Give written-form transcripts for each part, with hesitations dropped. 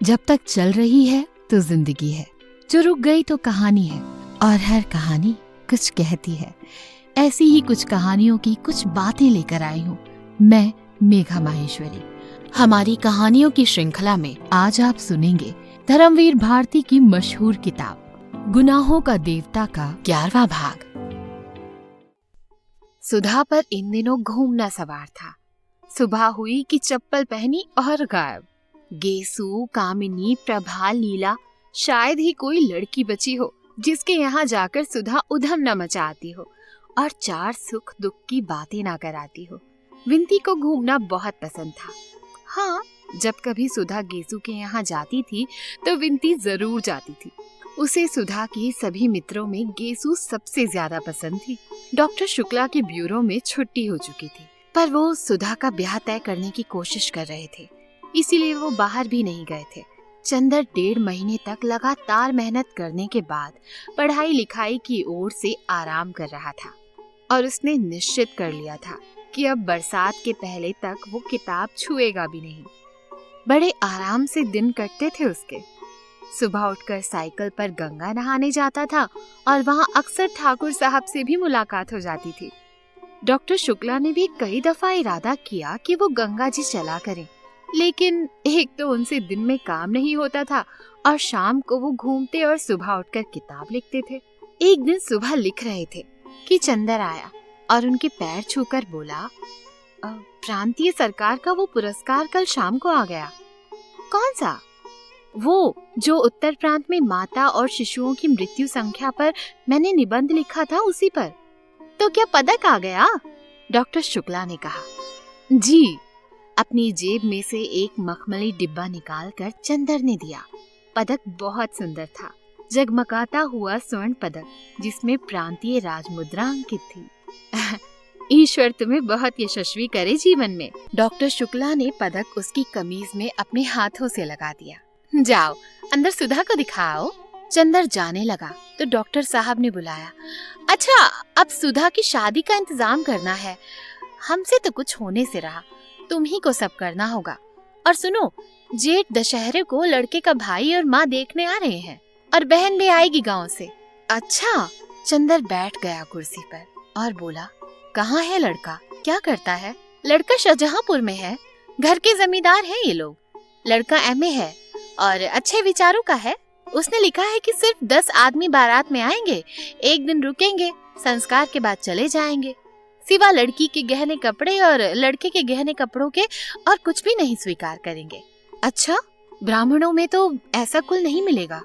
जब तक चल रही है तो जिंदगी है, जो रुक गई तो कहानी है, और हर कहानी कुछ कहती है। ऐसी ही कुछ कहानियों की कुछ बातें लेकर आई हूँ मैं, मेघा माहेश्वरी। हमारी कहानियों की श्रृंखला में आज आप सुनेंगे धर्मवीर भारती की मशहूर किताब गुनाहों का देवता का 11वां भाग। सुधा पर इन दिनों घूमना सवार था। सुबह हुई कि चप्पल पहनी और गायब। गेसु, कामिनी, प्रभा, लीला, शायद ही कोई लड़की बची हो जिसके यहाँ जाकर सुधा उधम न मचाती हो और चार सुख दुख की बातें ना कराती हो। विंती को घूमना बहुत पसंद था। हाँ, जब कभी सुधा गेसु के यहाँ जाती थी तो विंती जरूर जाती थी। उसे सुधा के सभी मित्रों में गेसु सबसे ज्यादा पसंद थी। डॉक्टर शुक्ला के ब्यूरो में छुट्टी हो चुकी थी, पर वो सुधा का ब्याह तय करने की कोशिश कर रहे थे, इसीलिए वो बाहर भी नहीं गए थे। चंदर 1.5 महीने तक लगातार मेहनत करने के बाद पढ़ाई लिखाई की ओर से आराम कर रहा था और उसने निश्चित कर लिया था कि अब बरसात के पहले तक वो किताब छुएगा भी नहीं। बड़े आराम से दिन कटते थे उसके। सुबह उठकर साइकिल पर गंगा नहाने जाता था और वहाँ अक्सर ठाकुर साहब से भी मुलाकात हो जाती थी। डॉक्टर शुक्ला ने भी कई दफा इरादा किया कि वो गंगा जी चला करें, लेकिन एक तो उनसे दिन में काम नहीं होता था और शाम को वो घूमते और सुबह उठकर किताब लिखते थे। एक दिन सुबह लिख रहे थे कि चंदर आया और उनके पैर छूकर बोला, प्रांतीय सरकार का वो पुरस्कार कल शाम को आ गया। कौन सा? वो जो उत्तर प्रांत में माता और शिशुओं की मृत्यु संख्या पर मैंने निबंध लिखा था, उसी पर। तो क्या पदक आ गया? डॉक्टर शुक्ला ने कहा। जी। अपनी जेब में से एक मखमली डिब्बा निकालकर चंदर ने दिया। पदक बहुत सुंदर था, जगमगाता हुआ स्वर्ण पदक जिसमें प्रांतीय राजमुद्रा अंकित थी। ईश्वर तुम्हें बहुत यशस्वी करे जीवन में। डॉक्टर शुक्ला ने पदक उसकी कमीज में अपने हाथों से लगा दिया। जाओ अंदर सुधा को दिखाओ। चंदर जाने लगा तो डॉक्टर साहब ने बुलाया। अच्छा, अब सुधा की शादी का इंतजाम करना है। हमसे तो कुछ होने से रहा, तुम ही को सब करना होगा। और सुनो, जेठ दशहरे को लड़के का भाई और माँ देखने आ रहे हैं और बहन भी आएगी गांव से। अच्छा। चंदर बैठ गया कुर्सी पर और बोला, कहाँ है लड़का? क्या करता है? लड़का शाहजहांपुर में है, घर के जमींदार हैं ये लोग। लड़का एमए है और अच्छे विचारों का है। उसने लिखा है कि सिर्फ 10 आदमी बारात में आएंगे, एक दिन रुकेंगे, संस्कार के बाद चले जाएंगे। सिवा लड़की के गहने कपड़े और लड़के के गहने कपड़ों के और कुछ भी नहीं स्वीकार करेंगे। अच्छा, ब्राह्मणों में तो ऐसा कुल नहीं मिलेगा।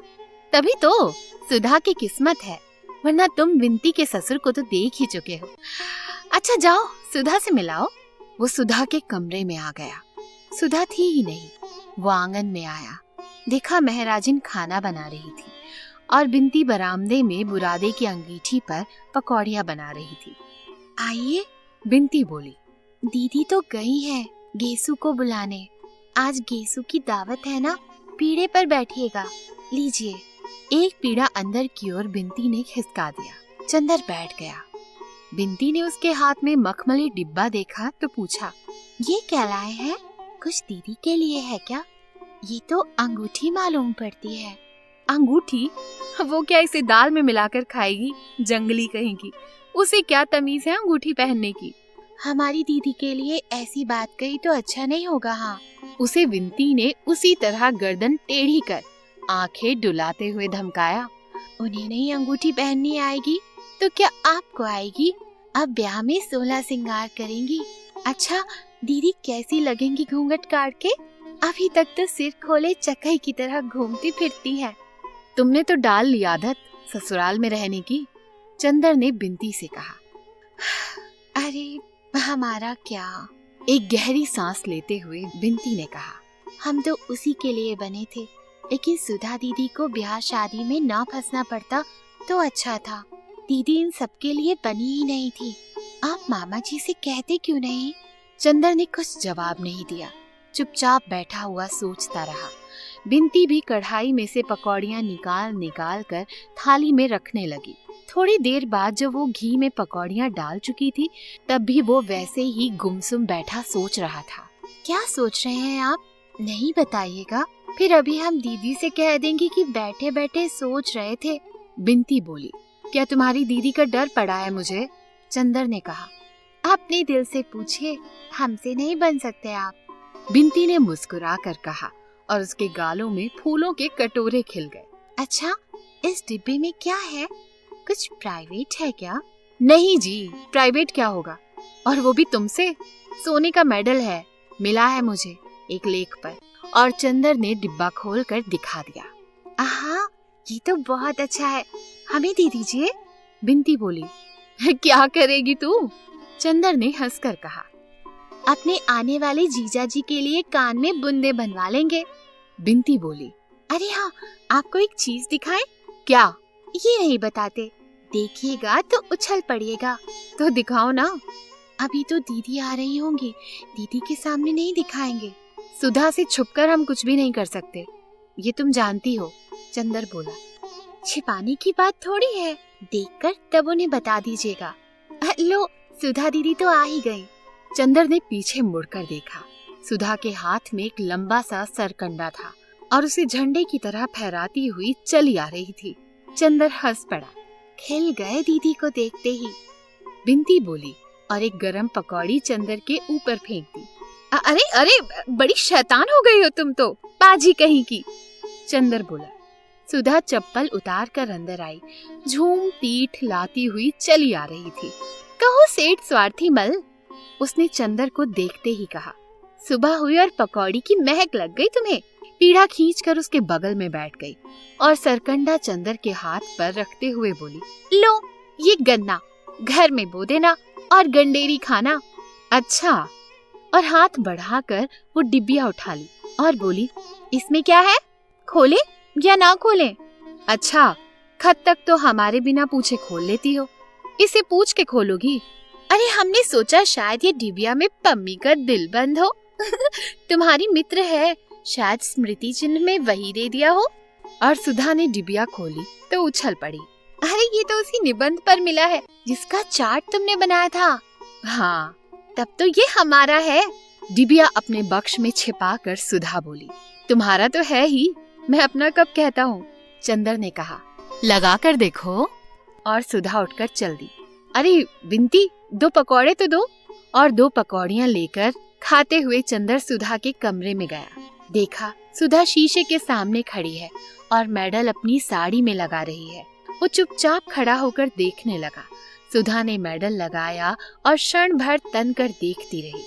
तभी तो सुधा की किस्मत है, वरना तुम विंती के ससुर को तो देख ही चुके हो। अच्छा जाओ, सुधा से मिलाओ। वो सुधा के कमरे में आ गया। सुधा थी ही नहीं। वो आंगन में आया, देखा महराजिन खाना बना रही थी और बिंती बरामदे में बुरादे की अंगीठी पर पकौड़ियाँ बना रही थी। आइए, बिंती बोली। दीदी तो गई है गेसु को बुलाने। आज गेसु की दावत है ना, पीढ़े पर बैठिएगा। लीजिए। एक पीढ़ा अंदर की ओर बिंती ने खिसका दिया। चंदर बैठ गया। बिंती ने उसके हाथ में मखमली डिब्बा देखा तो पूछा, ये क्या लाए हैं? कुछ दीदी के लिए है क्या? ये तो अंगूठी मालूम पड़ती है। अंगूठी? वो क्या इसे दाल में मिलाकर खाएगी? जंगली कहेगी। उसे क्या तमीज है अंगूठी पहनने की? हमारी दीदी के लिए ऐसी बात कही तो अच्छा नहीं होगा। हाँ, उसे विंती ने उसी तरह गर्दन टेढ़ी कर आंखें डुलाते हुए धमकाया। उन्हें नहीं अंगूठी पहननी आएगी तो क्या आपको आएगी? अब ब्याह में 16 सिंगार करेंगी। अच्छा, दीदी कैसी लगेंगी घूंघट काट के? अभी तक तो सिर खोले चकई की तरह घूमती फिरती है। तुमने तो डाल ली आदत ससुराल में रहने की, चंदर ने बिंती से कहा। अरे हमारा क्या? एक गहरी सांस लेते हुए बिंती ने कहा, हम तो उसी के लिए बने थे, लेकिन सुधा दीदी को ब्याह शादी में ना फंसना पड़ता तो अच्छा था। दीदी इन सब के लिए बनी ही नहीं थी। आप मामा जी से कहते क्यों नहीं? चंदर ने कुछ जवाब नहीं दिया, चुपचाप बैठा हुआ सोचता रहा। बिंती भी कढ़ाई में से पकौड़ियाँ निकाल कर थाली में रखने लगी। थोड़ी देर बाद जब वो घी में पकौड़ियाँ डाल चुकी थी, तब भी वो वैसे ही गुमसुम बैठा सोच रहा था। क्या सोच रहे हैं आप? नहीं बताइएगा। फिर अभी हम दीदी से कह देंगे कि बैठे बैठे सोच रहे थे। बिंती बोली। क्या तुम्हारी दीदी का डर पड़ा है मुझे? चंदर ने कहा। अपने दिल से पूछिए, हमसे नहीं बन सकते आप। बिंती ने मुस्कुरा कर कहा और उसके गालों में फूलों के कटोरे खिल गए। अच्छा, इस डिब्बे में क्या है? कुछ प्राइवेट है क्या? नहीं जी, प्राइवेट क्या होगा, और वो भी तुमसे। सोने का मेडल है, मिला है मुझे एक लेख पर। और चंदर ने डिब्बा खोलकर दिखा दिया। आहा, ये तो बहुत अच्छा है, हमें दे दीजिए। बिंती बोली। क्या करेगी तू? चंदर ने हंसकर कहा। अपने आने वाले जीजा जी के लिए कान में बुंदे बनवा लेंगे। बिंती बोली। अरे हाँ, आपको एक चीज दिखाएं? क्या? ये नहीं बताते, देखिएगा तो उछल पड़िएगा। तो दिखाओ ना। अभी तो दीदी आ रही होंगी, दीदी के सामने नहीं दिखाएंगे। सुधा से छुपकर हम कुछ भी नहीं कर सकते, ये तुम जानती हो। चंदर बोला। छिपाने की बात थोड़ी है, देखकर तब उन्हें बता दीजिएगा। लो, सुधा दीदी तो आ ही गई। चंदर ने पीछे मुड़कर देखा। सुधा के हाथ में एक लंबा सा सरकंडा था और उसे झंडे की तरह फहराती हुई चली आ रही थी। चंदर हंस पड़ा। खिल गए दीदी को देखते ही। बिंती बोली और एक गरम पकौड़ी चंदर के ऊपर फेंक दी। अरे अरे, बड़ी शैतान हो गई हो तुम तो, पाजी कहीं की। चंदर बोला। सुधा चप्पल उतार कर अंदर आई, झूम पीठ लाती हुई चली आ रही थी। कहो सेठ स्वार्थी मल, उसने चंदर को देखते ही कहा। सुबह हुई और पकौड़ी की महक लग गई तुम्हें। पीढ़ा खींचकर उसके बगल में बैठ गई और सरकंडा चंदर के हाथ पर रखते हुए बोली। लो, ये गन्ना घर में बो देना और गंडेरी खाना। अच्छा। और हाथ बढ़ाकर वो डिब्बिया उठा ली और बोली। इसमें क्या है, खोले या ना खोले? अच्छा, खत तक तो हमारे बिना पूछे खोल लेती हो, इसे पूछ के खोलोगी? अरे हमने सोचा शायद ये डिबिया में पम्मी का दिल बंद हो। तुम्हारी मित्र है, शायद स्मृति चिन्ह में वही दे दिया हो। और सुधा ने डिबिया खोली तो उछल पड़ी। अरे ये तो उसी निबंध पर मिला है जिसका चार्ट तुमने बनाया था। हाँ, तब तो ये हमारा है। डिबिया अपने बक्स में छिपा कर सुधा बोली। तुम्हारा तो है ही, मैं अपना कब कहता हूँ। चंदर ने कहा। लगा कर देखो। और सुधा उठकर चल दी। अरे बिंती, 2 पकौड़े तो दो। और 2 पकौड़ियाँ लेकर खाते हुए चंदर सुधा के कमरे में गया। देखा, सुधा शीशे के सामने खड़ी है और मेडल अपनी साड़ी में लगा रही है। वो चुपचाप खड़ा होकर देखने लगा। सुधा ने मेडल लगाया और क्षण भर तन कर देखती रही।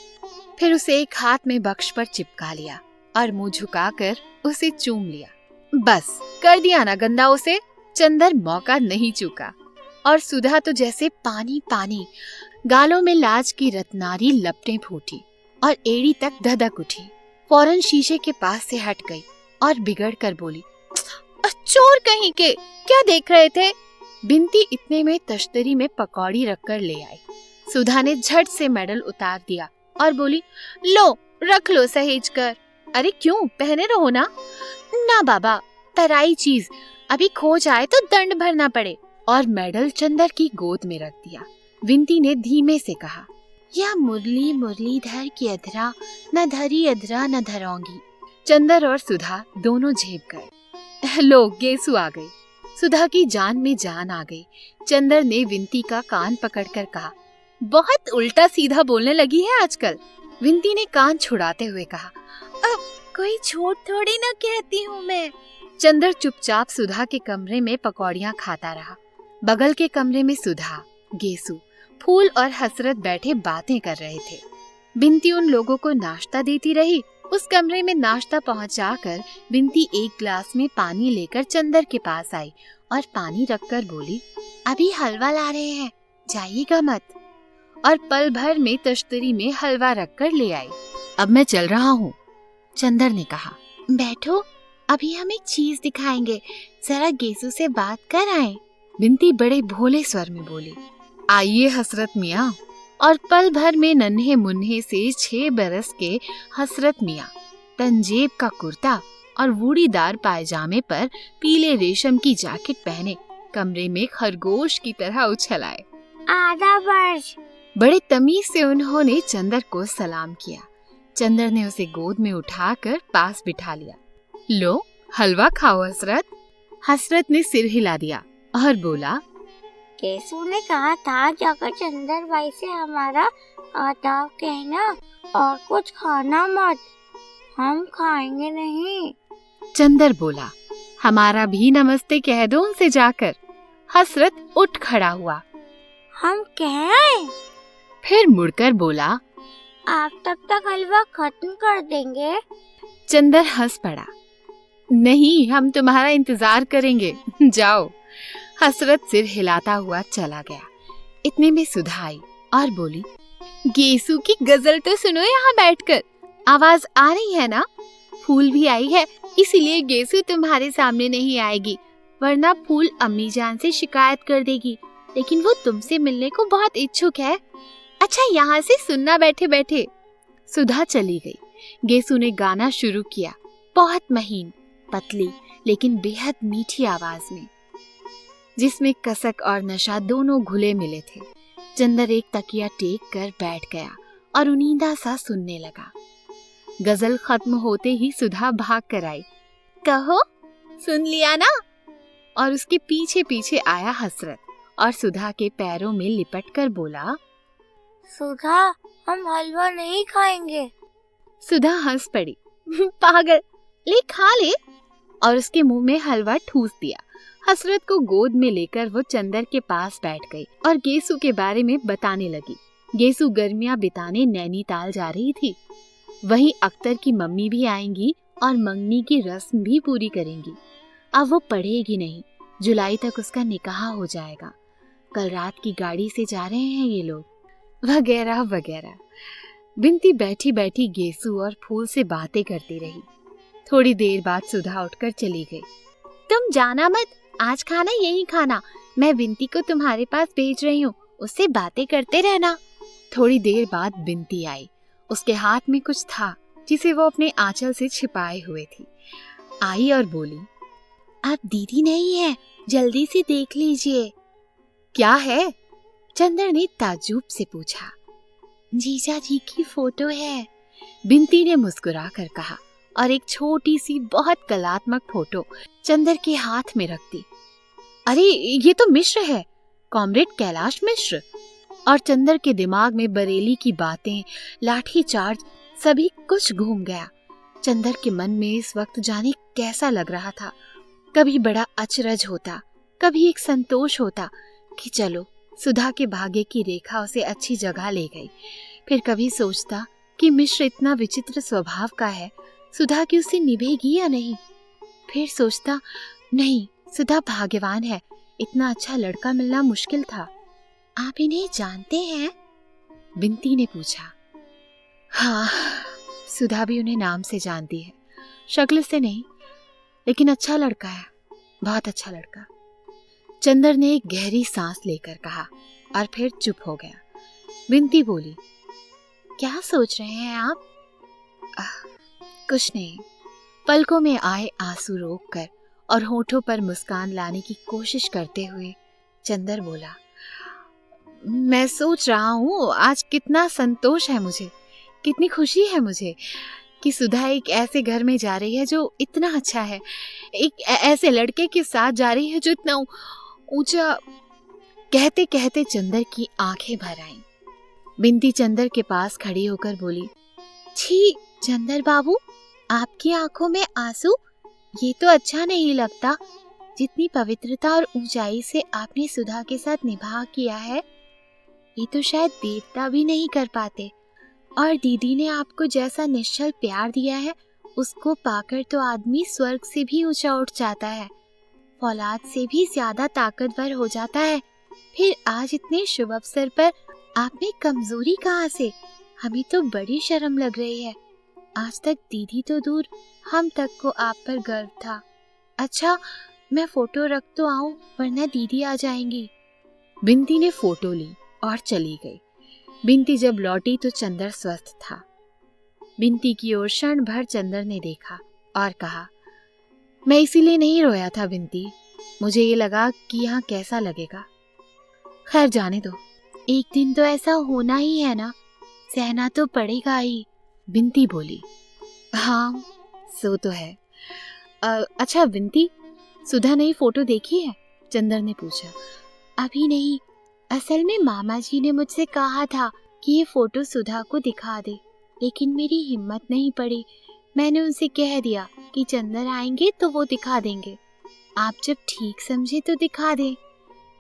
फिर उसे एक हाथ में बक्स पर चिपका लिया और मुंह झुकाकर उसे चूम लिया। बस कर दिया ना गंदा उसे। चंदर मौका नहीं चूका और सुधा तो जैसे पानी पानी, गालों में लाज की रत्नारी लपटें फूटी और एड़ी तक धधक उठी। फौरन शीशे के पास से हट गई और बिगड़ कर बोली। चोर कहीं के, क्या देख रहे थे? बिंती इतने में तश्तरी में पकौड़ी रखकर ले आई। सुधा ने झट से मेडल उतार दिया और बोली। लो, रख लो सहेज कर। अरे क्यों, पहने रहो ना। ना बाबा, पराई चीज, अभी खो जाए तो दंड भरना पड़े। और मेडल चंदर की गोद में रख दिया। बिंती ने धीमे से कहा। या मुरली मुरलीधर की अधरा, न धरी अधरा न धरोंगी। चंदर और सुधा दोनों झेप गए। लो, गेसु आ गई। सुधा की जान में जान आ गई। चंदर ने विंती का कान पकड़कर कहा। बहुत उल्टा सीधा बोलने लगी है आजकल। विंती ने कान छुड़ाते हुए कहा। अब कोई झूठ थोड़ी ना कहती हूँ मैं। चंदर चुपचाप सुधा के कमरे में पकौड़ियाँ खाता रहा। बगल के कमरे में सुधा, गेसु, फूल और हसरत बैठे बातें कर रहे थे। बिंती उन लोगों को नाश्ता देती रही। उस कमरे में नाश्ता पहुंचाकर बिंती एक गिलास में पानी लेकर चंदर के पास आई और पानी रखकर बोली। अभी हलवा ला रहे हैं, जाइएगा मत। और पल भर में तश्तरी में हलवा रखकर ले आई। अब मैं चल रहा हूँ, चंदर ने कहा। बैठो, अभी हम एक चीज दिखाएंगे, जरा गेसु से बात कर आए। बिंती बड़े भोले स्वर में बोली। आइए हसरत मियाँ। और पल भर में नन्हे मुन्ने से 6 बरस के हसरत मियाँ तंजेब का कुर्ता और वूड़ीदार पायजामे पर पीले रेशम की जैकेट पहने कमरे में खरगोश की तरह उछल आए। आधा वर्ष। बड़े तमीज से उन्होंने चंदर को सलाम किया। चंदर ने उसे गोद में उठाकर पास बिठा लिया। लो हलवा खाओ हसरत। हसरत ने सिर हिला दिया और बोला, केसू ने कहा था जाकर चंदर भाई से हमारा आदाब कहना और कुछ खाना मत, हम खाएंगे नहीं। चंदर बोला, हमारा भी नमस्ते कह दो उनसे जाकर। हसरत उठ खड़ा हुआ। हम कह आए? फिर मुड़कर बोला, आप तब तक हलवा खत्म कर देंगे। चंदर हंस पड़ा। नहीं, हम तुम्हारा इंतजार करेंगे, जाओ। हसरत सिर हिलाता हुआ चला गया। इतने में सुधा आई और बोली, गेसू की गजल तो सुनो यहाँ बैठकर। आवाज आ रही है ना? फूल भी आई है, इसीलिए गेसू तुम्हारे सामने नहीं आएगी, वरना फूल अम्मी जान से शिकायत कर देगी। लेकिन वो तुमसे मिलने को बहुत इच्छुक है। अच्छा, यहाँ से सुनना बैठे बैठे। सुधा चली गई। गेसू ने गाना शुरू किया, बहुत महीन, पतली लेकिन बेहद मीठी आवाज में, जिसमें कसक और नशा दोनों घुले मिले थे। चंदर एक तकिया टेक कर बैठ गया और उनींदा सा सुनने लगा। गजल खत्म होते ही सुधा भाग कर आई। कहो, सुन लिया ना? और उसके पीछे पीछे आया हसरत और सुधा के पैरों में लिपट कर बोला, सुधा, हम हलवा नहीं खाएंगे। सुधा हंस पड़ी। पागल, ले खा ले। और उसके मुंह में हलवा ठूस दिया। हसरत को गोद में लेकर वो चंदर के पास बैठ गई और गेसू के बारे में बताने लगी। गेसू गर्मियां बिताने नैनीताल जा रही थी। वहीं अख्तर की मम्मी भी आएंगी और मंगनी की रस्म भी पूरी करेंगी। अब वो पढ़ेगी नहीं, जुलाई तक उसका निकाह हो जाएगा। कल रात की गाड़ी से जा रहे हैं ये लोग, वगैरह वगैरह। बिनती बैठी बैठी गेसू और फूल से बातें करती रही। थोड़ी देर बाद सुधा उठकर चली गई। तुम जाना मत, आज खाना यही खाना। मैं बिनती को तुम्हारे पास भेज रही हूँ, उससे बातें करते रहना। थोड़ी देर बाद बिनती आई। उसके हाथ में कुछ था जिसे वो अपने आंचल से छिपाए हुए थी। आई और बोली, आप दीदी नहीं है, जल्दी से देख लीजिए। क्या है? चंदर ने ताज्जुब से पूछा। जीजा जी की फोटो है, बिनती ने मुस्कुरा कर कहा और एक छोटी सी बहुत कलात्मक फोटो चंदर के हाथ में रख दी। अरे ये तो मिश्र है, कॉमरेड कैलाश मिश्र। और चंदर के दिमाग में बरेली की बातें, लाठी चार्ज, सभी कुछ घूम गया। चंदर के मन में इस वक्त जाने कैसा लग रहा था। कभी बड़ा अचरज होता, कभी एक संतोष होता कि चलो सुधा के भाग्य की रेखा उसे अच्छी जगह ले गई। फिर कभी सोचता कि मिश्र इतना विचित्र स्वभाव का है, सुधा की उससे निभेगी या नहीं। फिर सोचता, नहीं, सुधा भाग्यवान है, इतना अच्छा लड़का मिलना मुश्किल था। आप इन्हें जानते हैं? बिनती ने पूछा। हाँ, सुधा भी उन्हें नाम से जानती है, शक्ल से नहीं, लेकिन अच्छा लड़का है, बहुत अच्छा लड़का। चंदर ने एक गहरी सांस लेकर कहा और फिर चुप हो गया। बिनती बोली, क्या सोच रहे हैं आप? कुछ नहीं। पलकों में आए आंसू रोककर और होठों पर मुस्कान लाने की कोशिश करते हुए चंदर बोला, मैं सोच रहा हूँ आज कितना संतोष है मुझे, कितनी खुशी है मुझे कि सुधा एक ऐसे घर में जा रही है जो इतना अच्छा है, एक ऐसे लड़के के साथ जा रही है जो इतना ऊंचा। कहते कहते चंदर की आंखें भर आईं। बिनती चंदर के पास खड़ी होकर बोली, छी चंदर बाबू, आपकी आंखों में आंसू, ये तो अच्छा नहीं लगता। जितनी पवित्रता और ऊंचाई से आपने सुधा के साथ निभाव किया है, ये तो शायद देवता भी नहीं कर पाते। और दीदी ने आपको जैसा निश्चल प्यार दिया है, उसको पाकर तो आदमी स्वर्ग से भी ऊंचा उठ जाता है, औलाद से भी ज्यादा ताकतवर हो जाता है। फिर आज इतने शुभ अवसर पर आप में कमजोरी कहाँ से? हमें तो बड़ी शर्म लग रही है। आज तक दीदी तो दूर, हम तक को आप पर गर्व था। अच्छा, मैं फोटो रख तो आऊं, वरना दीदी आ जाएंगी। बिनती ने फोटो ली और चली गई। बिनती जब लौटी तो चंदर स्वस्थ था। बिनती की ओर क्षण भर चंदर ने देखा और कहा, मैं इसीलिए नहीं रोया था बिनती, मुझे ये लगा कि यहाँ कैसा लगेगा। खैर जाने दो, एक दिन तो ऐसा होना ही है ना, सहना तो पड़ेगा ही। बिनती बोली, हाँ सो तो है, अच्छा विंती, सुधा नई फोटो देखी है? चंदर ने पूछा। अभी नहीं, असल में मामा जी ने मुझसे कहा था कि ये फोटो सुधा को दिखा दे, लेकिन मेरी हिम्मत नहीं पड़ी। मैंने उनसे कह दिया कि चंदर आएंगे तो वो दिखा देंगे। आप जब ठीक समझे तो दिखा दें।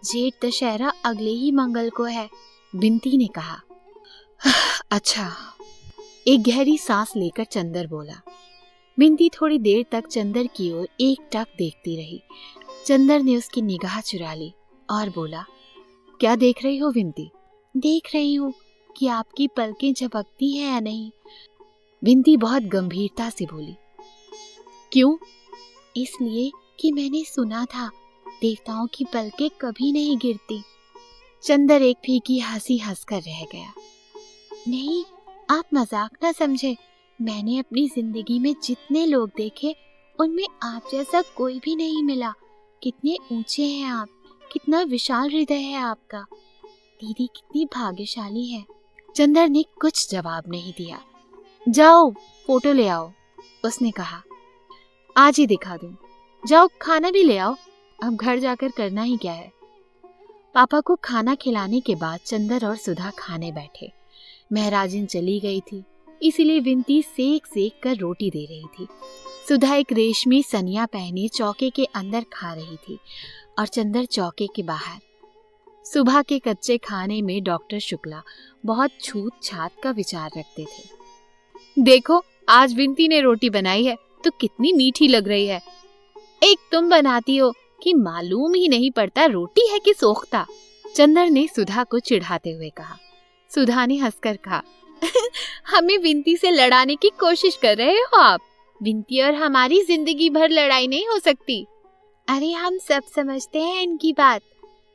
जेठ दशहरा अगले ही मंगल को है, विंती ने कहा। अच्छा, एक गहरी सांस लेकर चंदर बोला। विंती थोड़ी देर तक चंदर की ओर एकटक देखती रही। चंदर ने उसकी निगाह चुरा ली और बोला, क्या देख रही हो विंती? देख रही हूँ कि आपकी पलकें झपकती हैं या नहीं। विंती बहुत गंभीरता से बोली। क्यों? इसलिए कि मैंने सुना था देवताओं की पलकें कभी नहीं गिरती। चंदर एक फीकी हंसी हंसकर रह गया। नहीं, आप मजाक ना समझे। मैंने अपनी जिंदगी में जितने लोग देखे उनमें आप जैसा कोई भी नहीं मिला। कितने ऊंचे हैं आप, कितना विशाल हृदय है आपका। दीदी कितनी भाग्यशाली है। चंदर ने कुछ जवाब नहीं दिया। जाओ फोटो ले आओ, उसने कहा। आज ही दिखा दूं। जाओ खाना भी ले आओ, अब घर जाकर करना ही क्या है। पापा को खाना खिलाने के बाद चंदर और सुधा खाने बैठे। महराजिन चली गई थी, इसीलिए विंती सेक सेक कर रोटी दे रही थी। सुधा एक रेशमी सनिया पहने चौके के अंदर खा रही थी और चंदर चौके के बाहर। सुबह के कच्चे खाने में डॉक्टर शुक्ला बहुत छूत छात का विचार रखते थे। देखो, आज विंती ने रोटी बनाई है तो कितनी मीठी लग रही है। एक तुम बनाती हो कि मालूम ही नहीं पड़ता रोटी है कि सोख्ता। चंदर ने सुधा को चिढ़ाते हुए कहा। सुधा ने हंसकर कहा, हमें विंती से लड़ाने की कोशिश कर रहे हो आप? विंती और हमारी जिंदगी भर लड़ाई नहीं हो सकती। अरे हम सब समझते हैं इनकी बात,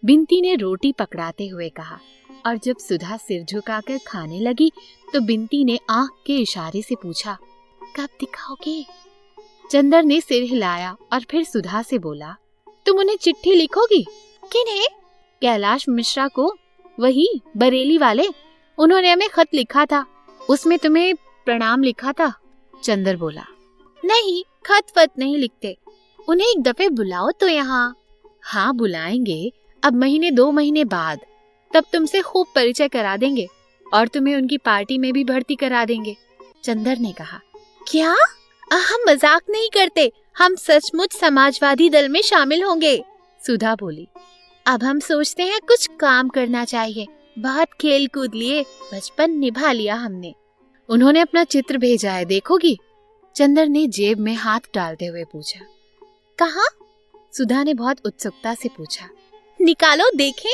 विंती ने रोटी पकड़ाते हुए कहा। और जब सुधा सिर झुकाकर खाने लगी तो विंती ने आंख के इशारे से पूछा, कब दिखाओगे? चंदर ने सिर हिलाया और फिर सुधा से बोला, तुम उन्हें चिट्ठी लिखोगी? किन्हें? कैलाश मिश्रा को, वही बरेली वाले। उन्होंने हमें खत लिखा था, उसमें तुम्हें प्रणाम लिखा था। चंदर बोला। नहीं, खत वत नहीं लिखते। उन्हें एक दफे बुलाओ तो यहाँ। हाँ बुलाएंगे, अब महीने 2 महीने बाद। तब तुमसे खूब परिचय करा देंगे और तुम्हें उनकी पार्टी में भी भर्ती करा देंगे। चंदर ने कहा। क्या? हम मजाक नहीं करते, हम सचमुच समाजवादी दल में शामिल होंगे। सुधा बोली। अब हम सोचते हैं कुछ काम करना चाहिए। बहुत खेल कूद लिए, बचपन निभा लिया हमने। उन्होंने अपना चित्र भेजा है, देखोगी? चंदर ने जेब में हाथ डालते हुए पूछा। कहाँ? सुधा ने बहुत उत्सुकता से पूछा। निकालो देखें।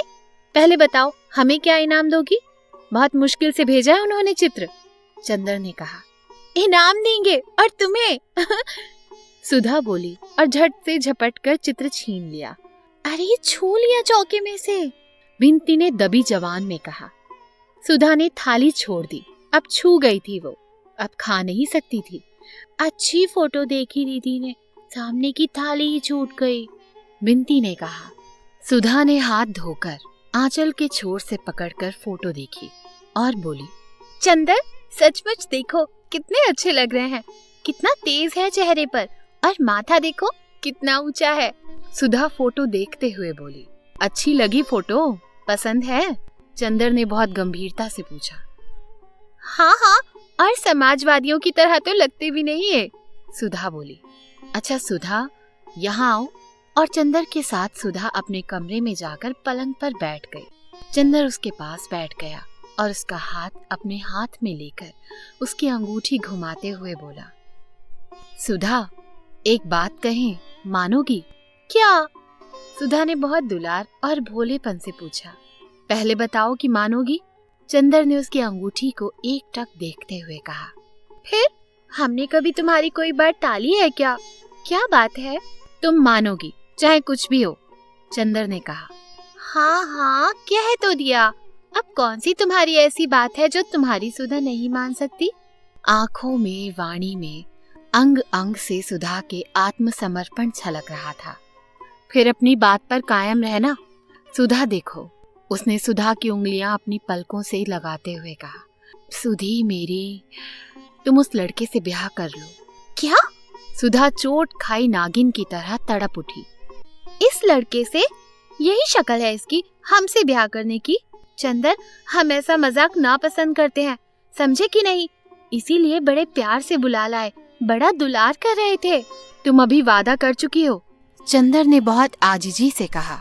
पहले बताओ, हमें क्या इनाम दोगी? बहुत मुश्किल से भेजा है उन्होंने चित्र। चंदर ने कहा। इनाम देंगे और तुम्हें सुधा बोली और झट से झपट कर चित्र छीन लिया। अरे छू लिया चौके में से, विंती ने दबी जबान में कहा। सुधा ने थाली छोड़ दी, अब छू गई थी वो, अब खा नहीं सकती थी। अच्छी फोटो देखी दीदी ने, सामने की थाली ही छूट गई, विंती ने कहा। सुधा ने हाथ धोकर आंचल के छोर से पकड़कर फोटो देखी और बोली, चंदर सचमुच देखो कितने अच्छे लग रहे हैं। कितना तेज है चेहरे पर, और माथा देखो कितना ऊंचा है। सुधा फोटो देखते हुए बोली। अच्छी लगी फोटो? पसंद है? चंदर ने बहुत गंभीरता से पूछा। हाँ हाँ, और समाजवादियों की तरह तो लगते भी नहीं है, सुधा बोली। अच्छा सुधा, यहाँ आओ। और चंदर के साथ सुधा अपने कमरे में जाकर पलंग पर बैठ गई। चंदर उसके पास बैठ गया और उसका हाथ अपने हाथ में लेकर उसकी अंगूठी घुमाते हुए बोला, सुधा एक बात कहें, मानोगी? क्या? सुधा ने बहुत दुलार और भोलेपन से पूछा। पहले बताओ कि मानोगी? चंदर ने उसकी अंगूठी को एकटक देखते हुए कहा। फिर हमने कभी तुम्हारी कोई बात टाली है क्या? क्या बात है? तुम मानोगी चाहे कुछ भी हो, चंदर ने कहा। हाँ हाँ कह तो दिया, अब कौन सी तुम्हारी ऐसी बात है जो तुम्हारी सुधा नहीं मान सकती? आंखों में, वाणी में, अंग अंग से सुधा के आत्मसमर्पण छलक रहा था। फिर अपनी बात पर कायम रहना। सुधा देखो, उसने सुधा की उंगलियां अपनी पलकों से लगाते हुए कहा। सुधी मेरी, तुम उस लड़के से ब्याह कर लो। क्या? सुधा चोट खाई नागिन की तरह तड़प उठी। इस लड़के से यही शक्ल है इसकी हमसे ब्याह करने की। चंदर, हम ऐसा मजाक ना पसंद करते हैं, समझे कि नहीं? इसीलिए बड़े प्यार से बुला लाए, बड़ा दुलार कर रहे थे। तुम अभी वादा कर चुकी हो, चंदर ने बहुत आजिजी से कहा।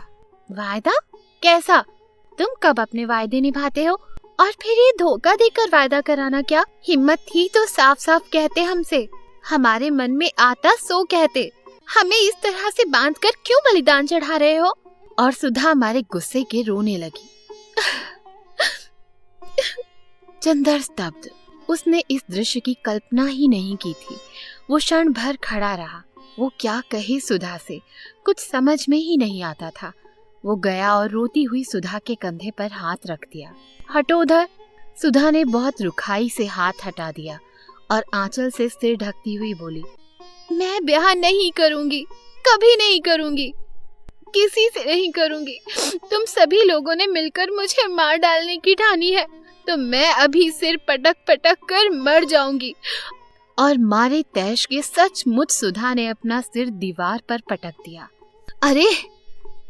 वायदा? कैसा? तुम कब अपने वायदे निभाते हो? और फिर ये धोखा देकर वायदा कराना क्या? हिम्मत थी तो साफ साफ कहते हमसे, हमारे मन में आता सो कहते। हमें इस तरह से बांधकर क्यों बलिदान चढ़ा रहे हो? और सुधा हमारे गुस्से के रोने लगी। चंदर स्तब्ध। उसने इस दृश्य की कल्पना ही नहीं की थी। वो क्षण भर खड़ा रहा। वो क्या कहे सुधा से, कुछ समझ में ही नहीं आता था। वो गया और रोती हुई सुधा के कंधे पर हाथ रख दिया। हटो उधर। सुधा ने बहुत रुखाई से हाथ हटा दिया और आंचल से सिर ढकती हुई बोली, मैं ब्याह नहीं करूंगी, कभी नहीं करूंगी, किसी से नहीं करूंगी। तुम सभी लोगों ने मिलकर मुझे मार डालने की ठानी है, तो मैं अभी सिर पटक पटक कर मर जाऊंगी। और मारे तैश के सचमुच सुधा ने अपना सिर दीवार पर पटक दिया। अरे!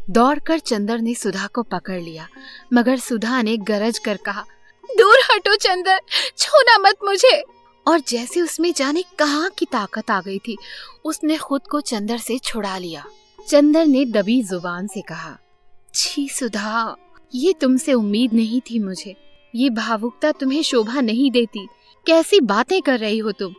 दौड़कर चंदर ने सुधा को पकड़ लिया, मगर सुधा ने गरज कर कहा, दूर हटो चंदर, छूना मत मुझे। और जैसे उसमें जाने कहाँ की ताकत आ गई थी, उसने खुद को चंदर से छुड़ा लिया। चंदर ने दबी जुबान से कहा, छी सुधा, ये तुमसे उम्मीद नहीं थी मुझे। ये भावुकता तुम्हें शोभा नहीं देती। कैसी बातें कर रही हो तुम?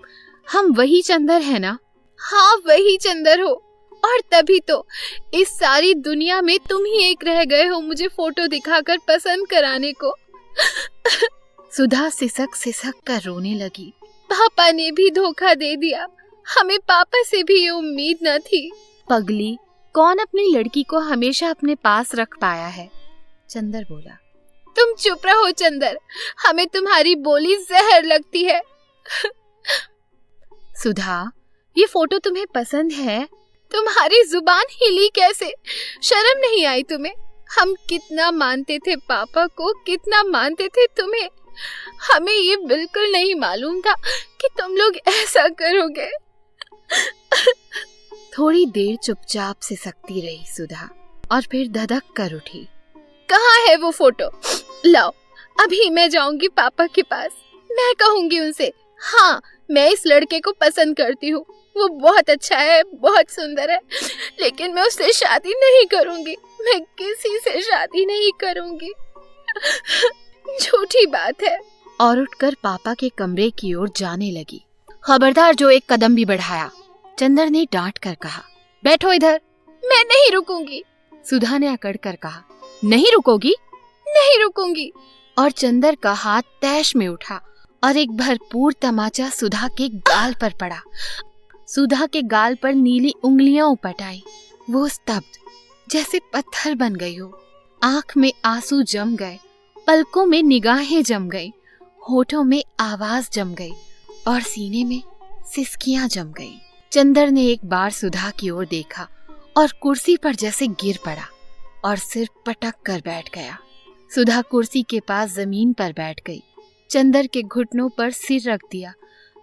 हम वही चंदर है ना? हाँ, वही चंदर हो। और तभी तो इस सारी दुनिया में तुम ही एक रह गए हो मुझे फोटो दिखाकर पसंद कराने को। सुधा सिसक सिसक कर रोने लगी। पापा ने भी धोखा दे दिया, हमें पापा से भी ये उम्मीद न थी। पगली, कौन अपनी लड़की को हमेशा अपने पास रख पाया है? चंदर बोला। तुम चुप रहो चंदर, हमें तुम्हारी बोली जहर लगती है। सुधा, ये फोटो तुम्हें पसंद है? तुम्हारी जुबान हिली कैसे? शर्म नहीं आई तुम्हें? हम कितना मानते थे पापा को, कितना मानते थे तुम्हें। हमें ये बिल्कुल नहीं मालूम था कि तुम लोग ऐसा करोगे। थोड़ी देर चुपचाप सिसकती रही सुधा और फिर धधक कर उठी। कहाँ है वो फोटो? लाओ, अभी मैं जाऊंगी पापा के पास। मैं कहूंगी उनसे, हाँ, मैं इस लड़के को पसंद करती हूँ, वो बहुत अच्छा है, बहुत सुंदर है, लेकिन मैं उससे शादी नहीं करूंगी। मैं किसी से शादी नहीं करूंगी। झूठी बात है। और उठकर पापा के कमरे की ओर जाने लगी। खबरदार जो एक कदम भी बढ़ाया, चंदर ने डांट कर कहा। बैठो इधर। मैं नहीं रुकूंगी। सुधा ने अकड़ कर कहा। नहीं रुकोगी? नहीं रुकूंगी। और चंदर का हाथ तैश में उठा और एक भरपूर तमाचा सुधा के गाल पर पड़ा। सुधा के गाल पर नीली उंगलियां उपट आई। वो स्तब्ध, जैसे पत्थर बन गई हो। आंख में आंसू जम गए, पलकों में निगाहें जम गई, होठों में आवाज जम गई और सीने में सिसकियां जम गई। चंदर ने एक बार सुधा की ओर देखा और कुर्सी पर जैसे गिर पड़ा और सिर पटक कर बैठ गया। सुधा कुर्सी के पास जमीन पर बैठ गई, चंदर के घुटनों पर सिर रख दिया,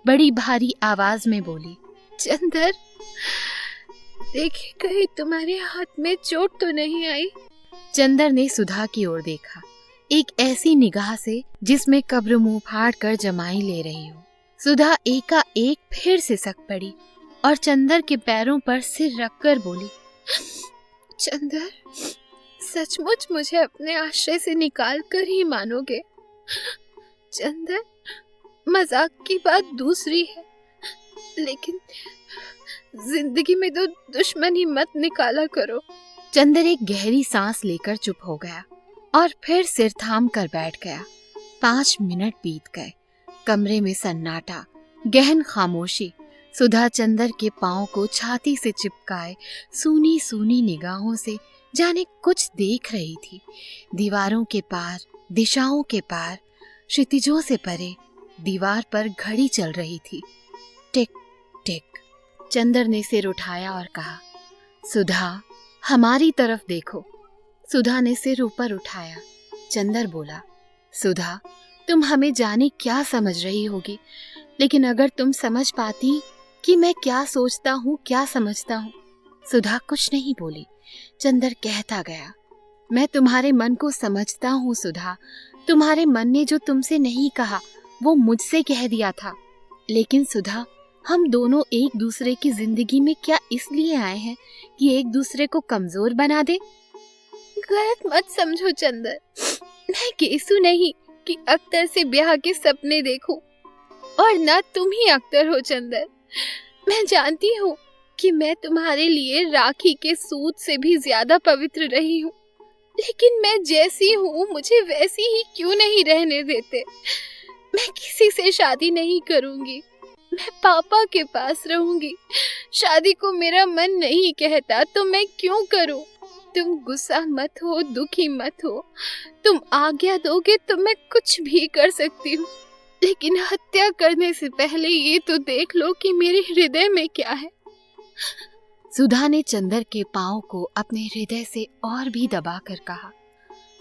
बड़ी भारी आवाज में बोली, चंदर, देखिए कहीं तुम्हारे हाथ में चोट तो नहीं आई? चंदर ने सुधा की ओर देखा, एक ऐसी निगाह से जिसमें कब्र मुंह फाड़ कर जमाई ले रही हो। सुधा एकाएक फिर सिसक पड़ी और चंदर के पैरों पर सिर रखकर बोली, चंदर, सचमुच मुझे अपने आश्रय से निकाल कर ही मानोगे? चंदर, मजाक की बात दूसरी है, लेकिन जिंदगी में तो दुश्मनी मत निकाला करो। चंदर एक गहरी सांस लेकर चुप हो गया और फिर सिर थाम कर बैठ गया। 5 मिनट बीत गए। कमरे में सन्नाटा, गहन खामोशी। सुधा चंदर के पांव को छाती से चिपकाए सूनी सूनी निगाहों से जाने कुछ देख रही थी। दीवारों के पार, दिशाओं के पार, क्षितिजों से परे दीवार पर घड़ी चल रही थी। टिक टिक। चंदर ने सिर उठाया और कहा, सुधा, हमारी तरफ देखो। सुधा ने सिर ऊपर उठाया। चंदर बोला, सुधा, तुम हमें जाने क्या समझ रही होगी, लेकिन अगर तुम समझ पाती कि मैं क्या सोचता हूँ, क्या समझता हूँ। सुधा कुछ नहीं बोली। चंदर कहता गया, मैं तुम्हारे मन को समझता हूँ सुधा। तुम्हारे मन ने जो तुमसे नहीं कहा वो मुझसे कह दिया था। लेकिन सुधा, हम दोनों एक दूसरे की जिंदगी में क्या इसलिए आए हैं कि एक दूसरे को कमजोर बना दे? गलत मत समझो चंदर, मैं केसू नहीं कि अख्तर से ब्याह के सपने देखूं, और ना तुम ही अख्तर हो चंदर। मैं जानती हूँ कि मैं तुम्हारे लिए राखी के सूत से भी ज्यादा पवित्र रही हूँ, लेकिन मैं जैसी हूँ मुझे वैसी ही क्यों नहीं रहने देते। मैं किसी से शादी नहीं करूंगी, मैं पापा के पास रहूंगी। शादी को मेरा मन नहीं कहता तो मैं क्यों करूं? तुम गुस्सा मत हो, दुखी मत हो। तुम आज्ञा दोगे तो मैं कुछ भी कर सकती हूँ, लेकिन हत्या करने से पहले ये तो देख लो कि मेरे हृदय में क्या है। सुधा ने चंदर के पांव को अपने हृदय से और भी दबाकर कहा,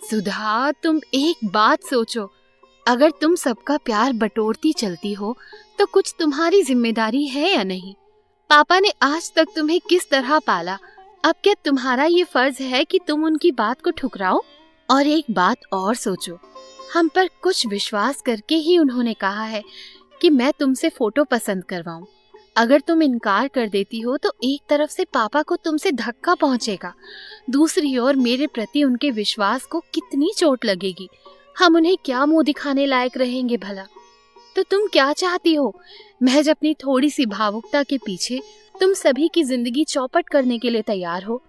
सुधा, तुम एक बात सोचो। अगर तुम सबका प्यार बटोरती चलती हो तो कुछ तुम्हारी जिम्मेदारी है या नहीं? पापा ने आज तक तुम्हें किस तरह पाला, अब क्या तुम्हारा ये फर्ज है कि तुम उनकी बात को ठुकराओ? और एक बात और सोचो, हम पर कुछ विश्वास करके ही उन्होंने कहा है कि मैं तुमसे फोटो पसंद करवाऊं। अगर तुम इनकार कर देती हो तो एक तरफ से पापा को तुमसे धक्का पहुंचेगा, दूसरी ओर मेरे प्रति उनके विश्वास को कितनी चोट लगेगी। हम उन्हें क्या मुंह दिखाने लायक रहेंगे भला? तो तुम क्या चाहती हो? महज अपनी थोड़ी सी भावुकता के पीछे तुम सभी की जिंदगी चौपट करने के लिए तैयार हो?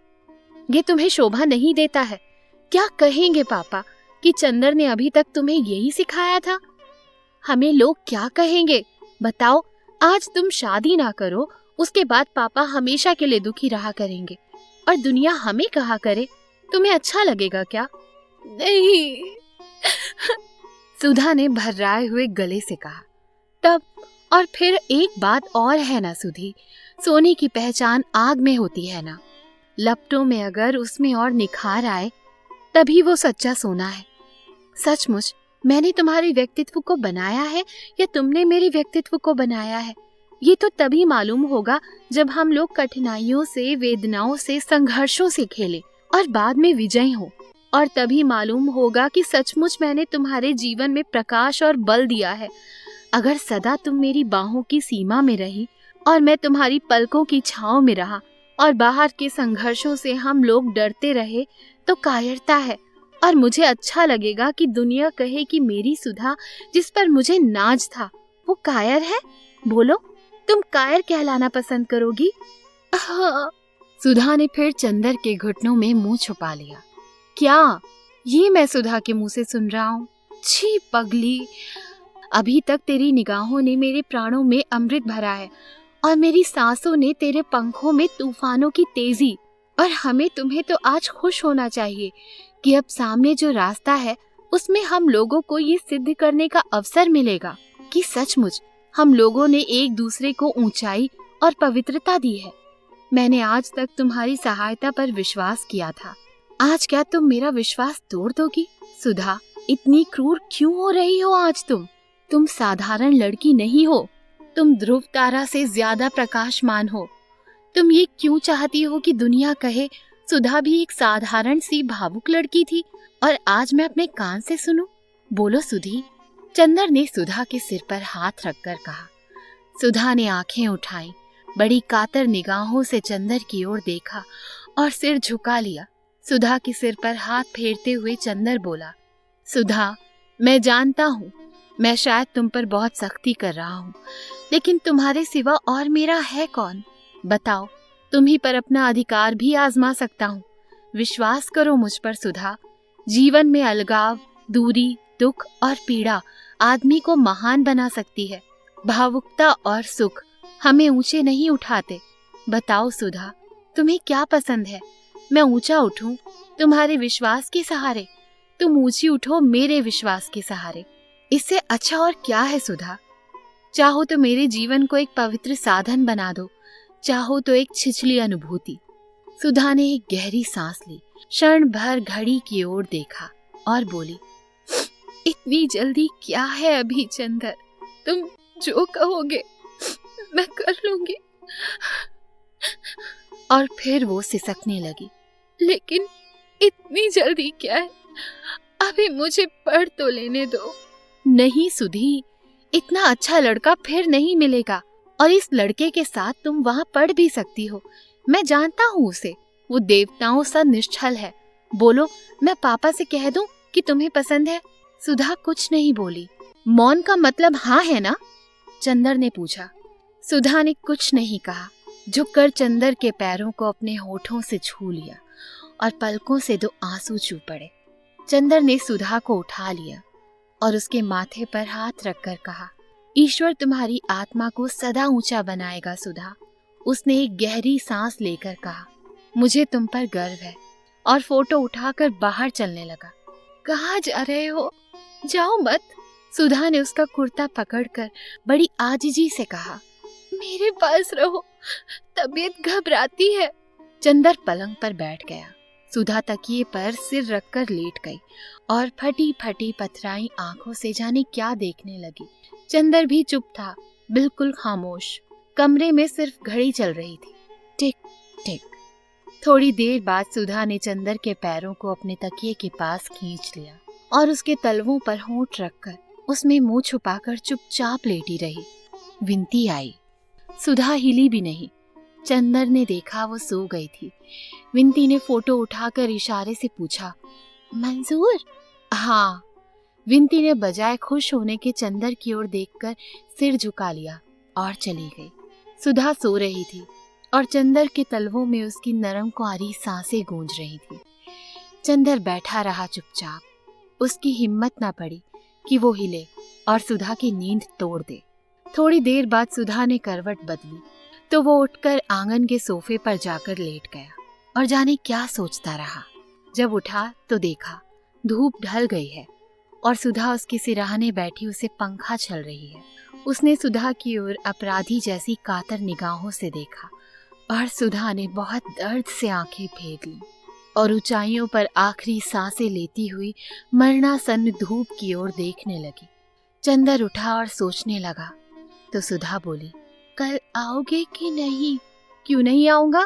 ये तुम्हें शोभा नहीं देता है। क्या कहेंगे पापा कि चंदर ने अभी तक तुम्हें यही सिखाया था? हमें लोग क्या कहेंगे बताओ? आज तुम शादी ना करो, उसके बाद पापा हमेशा के लिए दुखी रहा करेंगे और दुनिया हमें कहा करे। तुम्हें अच्छा लगेगा क्या? नहीं। सुधा ने भर्राए हुए गले से कहा। तब और फिर एक बात और है ना सुधी, सोने की पहचान आग में होती है ना। लपटों में अगर उसमें और निखार आए तभी वो सच्चा सोना है। सचमुच मैंने तुम्हारे व्यक्तित्व को बनाया है या तुमने मेरे व्यक्तित्व को बनाया है, ये तो तभी मालूम होगा जब हम लोग कठिनाइयों से, वेदनाओं से, संघर्षों से खेले और बाद में विजयी हो। और तभी मालूम होगा कि सचमुच मैंने तुम्हारे जीवन में प्रकाश और बल दिया है। अगर सदा तुम मेरी बाहों की सीमा में रही और मैं तुम्हारी पलकों की छांव में रहा और बाहर के संघर्षों से हम लोग डरते रहे तो कायरता है। और मुझे अच्छा लगेगा कि दुनिया कहे कि मेरी सुधा, जिस पर मुझे नाज था, वो कायर है। बोलो, तुम कायर कहलाना पसंद करोगी? हाँ। सुधा ने फिर चंदर के घुटनों में मुंह छुपा लिया। क्या ये मैं सुधा के मुंह से सुन रहा हूँ? छी पगली, अभी तक तेरी निगाहों ने मेरे प्राणों में अमृत भरा है और मेरी सांसों ने तेरे पंखों में तूफानों की तेजी। और हमें तुम्हें तो आज खुश होना चाहिए कि अब सामने जो रास्ता है उसमें हम लोगों को ये सिद्ध करने का अवसर मिलेगा कि सचमुच हम लोगों ने एक दूसरे को ऊंचाई और पवित्रता दी है। मैंने आज तक तुम्हारी सहायता पर विश्वास किया था, आज क्या तुम मेरा विश्वास तोड़ दोगी? सुधा, इतनी क्रूर क्यों हो रही हो आज तुम साधारण लड़की नहीं हो, तुम ध्रुव तारा से ज्यादा प्रकाशमान हो। तुम ये क्यों चाहती हो कि दुनिया कहे सुधा भी एक साधारण सी भावुक लड़की थी और आज मैं अपने कान से सुनूं? बोलो सुधी। चंदर ने सुधा के सिर पर हाथ रखकर कहा। सुधा ने आंखें उठाई, बड़ी कातर निगाहों से चंदर की ओर देखा और सिर झुका लिया। सुधा के सिर पर हाथ फेरते हुए चंदर बोला, सुधा, मैं जानता हूँ मैं शायद तुम पर बहुत सख्ती कर रहा हूँ, लेकिन तुम्हारे सिवा और मेरा है कौन? बताओ, तुम ही पर अपना अधिकार भी आजमा सकता हूँ। विश्वास करो मुझ पर सुधा। जीवन में अलगाव, दूरी, दुख और पीड़ा आदमी को महान बना सकती है। भावुकता और सुख हमें ऊंचे नहीं उठाते। बताओ सुधा, तुम्हें क्या पसंद है? मैं ऊंचा उठूं तुम्हारे विश्वास के सहारे, तुम ऊंची उठो मेरे विश्वास के सहारे। इससे अच्छा और क्या है सुधा? चाहो तो मेरे जीवन को एक पवित्र साधन बना दो, चाहो तो एक छिछली अनुभूति। सुधा ने एक गहरी सांस ली, क्षण भर घड़ी की ओर देखा और बोली, इतनी जल्दी क्या है अभी चंदर? तुम जो कहोगे मैं कर लूंगी। और फिर वो सिसकने लगी। लेकिन इतनी जल्दी क्या है, अभी मुझे पढ़ तो लेने दो। नहीं सुधी, इतना अच्छा लड़का फिर नहीं मिलेगा, और इस लड़के के साथ तुम वहाँ पढ़ भी सकती हो। मैं जानता हूँ उसे, वो देवताओं सा निश्चल है। बोलो, मैं पापा से कह दूं कि तुम्हें पसंद है? सुधा कुछ नहीं बोली। मौन का मतलब हाँ है ना? चंदर ने पूछा। सुधा ने कुछ नहीं कहा, झुककर चंदर के पैरों को अपने होठों से छू लिया और पलकों से 2 आंसू चू पड़े। चंदर ने सुधा को उठा लिया और उसके माथे पर हाथ रखकर कहा, ईश्वर तुम्हारी आत्मा को सदा ऊंचा बनाएगा सुधा। उसने एक गहरी सांस लेकर कहा, मुझे तुम पर गर्व है, और फोटो उठाकर बाहर चलने लगा। कहाँ जा रहे हो? जाओ मत। सुधा ने उसका कुर्ता पकड़कर बड़ी आजिजी से कहा, मेरे पास रहो, तबीयत घबराती है। चंदर पलंग पर बैठ गया। सुधा तकिए पर सिर रखकर लेट गई और फटी फटी पथराई आंखों से जाने क्या देखने लगी। चंदर भी चुप था, बिल्कुल खामोश। कमरे में सिर्फ घड़ी चल रही थी, टिक टिक। थोड़ी देर बाद सुधा ने चंदर के पैरों को अपने तकिए के पास खींच लिया और उसके तलवों पर होंठ रखकर उसमें मुंह छुपाकर चुपचाप लेटी रही। विनती आई। सुधा हिली भी नहीं। चंदर ने देखा वो सो गई थी। विनती ने फोटो उठाकर इशारे से पूछा, मंजूर? हाँ। विनती ने बजाय खुश होने के चंदर की ओर देखकर सिर झुका लिया और चली गई। सुधा सो रही थी और चंदर के तलवों में उसकी नरम कुंवारी सांसें गूंज रही थी। चंदर बैठा रहा चुपचाप। उसकी हिम्मत न पड़ी कि वो हिले और सुधा की नींद तोड़ दे। थोड़ी देर बाद सुधा ने करवट बदली तो वो उठकर आंगन के सोफे पर जाकर लेट गया और जाने क्या सोचता रहा। जब उठा तो देखा धूप ढल गई है और सुधा उसके सिरहाने बैठी उसे पंखा छल रही है। उसने सुधा की ओर अपराधी जैसी कातर निगाहों से देखा और सुधा ने बहुत दर्द से आंखें फेर लीं और ऊंचाइयों पर आखिरी सांसें लेती हुई मरणासन्न धूप की ओर देखने लगी। चंदर उठा और सोचने लगा तो सुधा बोली, कल आओगे कि नहीं? क्यों नहीं आऊंगा?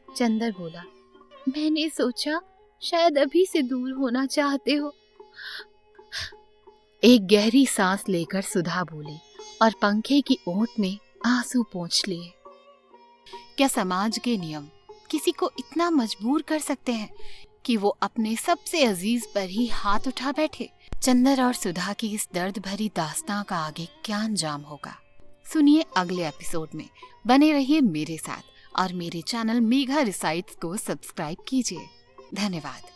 चंदर बोला, मैंने सोचा शायद अभी से दूर होना चाहते हो। एक गहरी सांस लेकर सुधा बोली और पंखे की ओट में आंसू पोंछ लिए। क्या समाज के नियम किसी को इतना मजबूर कर सकते हैं कि वो अपने सबसे अजीज पर ही हाथ उठा बैठे? चंदर और सुधा की इस दर्द भरी दास्तां का आगे क्या अंजाम होगा, सुनिए अगले एपिसोड में। बने रहिए मेरे साथ और मेरे चैनल मेघा रिसाइट्स को सब्सक्राइब कीजिए। धन्यवाद।